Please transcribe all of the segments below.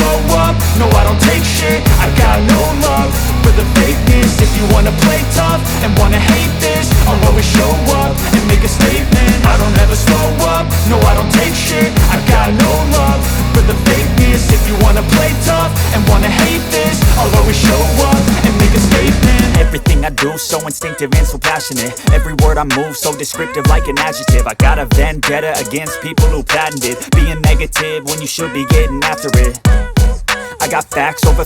slow up, no I don't take shit. I got no love for the fakeness. If you wanna play tough and wanna hate this, I'll always show up and make a statement. I don't ever slow up, no I don't take shit. I got no love for the fakeness. If you wanna play tough and wanna hate this, I'll always show up and make a statement. Everything I do so instinctive and so passionate. Every word I move so descriptive like an adjective. I got a vendetta against people who patented being negative when you should be getting after it. I got facts over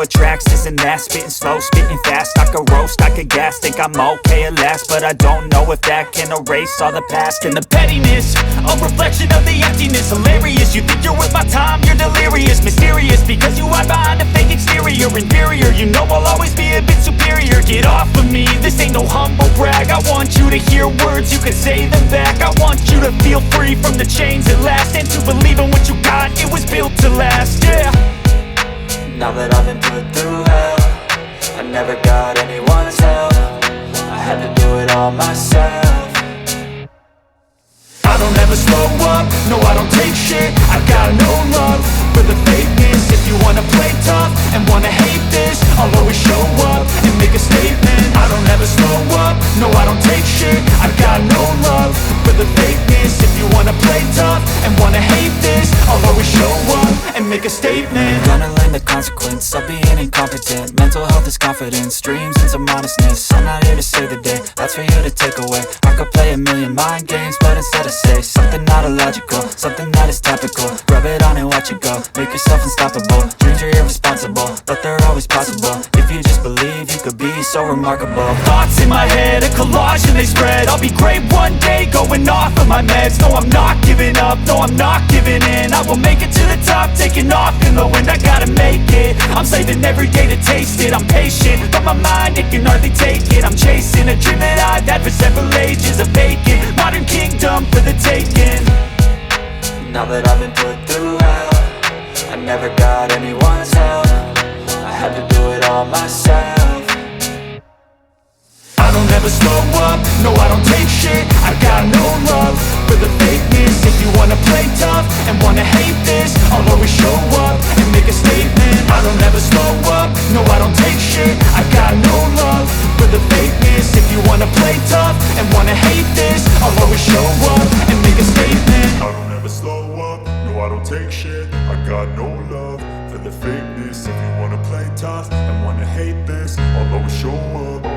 tracks, this and that. Spitting slow, spitting fast, I could roast, I could gas. Think I'm okay at last, but I don't know if that can erase all the past. And the pettiness, a reflection of the emptiness. Hilarious, you think you're worth my time, you're delirious. Mysterious, because you hide behind a fake exterior. Inferior, you know I'll always be a bit superior. Get off of me, this ain't no humble brag. I want you to hear words, you can say them back. I want you to feel free from the chains at last, and to believe in what you got, it was built to last, yeah. Now that I've been put through hell, I never got anyone's help. I had to do it all myself. I don't ever slow up, no I don't take shit. I got no love for the fakeness. If you wanna play tough and wanna hate this, I'll always show up and make a statement. I don't ever slow up, no I don't take shit. I got no love for the fakeness. If you wanna play tough and wanna hate this, I'll always show up and make a statement. Gonna learn the consequence of being incompetent. Mental health is confidence, dreams and some modestness. I'm not here to save the day, that's for you to take away. I could play a million mind games, but instead I say something not illogical, something that is topical. Rub it on and watch it go, make yourself unstoppable. Dreams are irresponsible, but they're always possible. If you just believe, you could be so remarkable. Thoughts in my head, a collage and they spread. I'll be great one day, going off of my meds. No, I'm not giving up, no, I'm not giving in. I will make it to the top, taking off in the wind. I gotta make it, I'm saving every day to taste it. I'm patient, but my mind, it can hardly take it. I'm chasing a dream that I've had for several ages. A vacant, modern kingdom for the taking. Now that I've been put through hell, I never got anyone's help. I had to do it all myself. I don't ever slow up, no I don't take shit. I got no love for the fakeness. If you wanna play tough and wanna hate this, I'll always show up and make a statement. I don't ever slow up, no I don't take shit. I got no love for the fakeness. If you wanna play tough and wanna hate this, I'll always show up and make a statement. I don't ever slow up, no I don't take shit. I got no love for the fakeness. If you wanna play tough and wanna hate this, I'll always show up.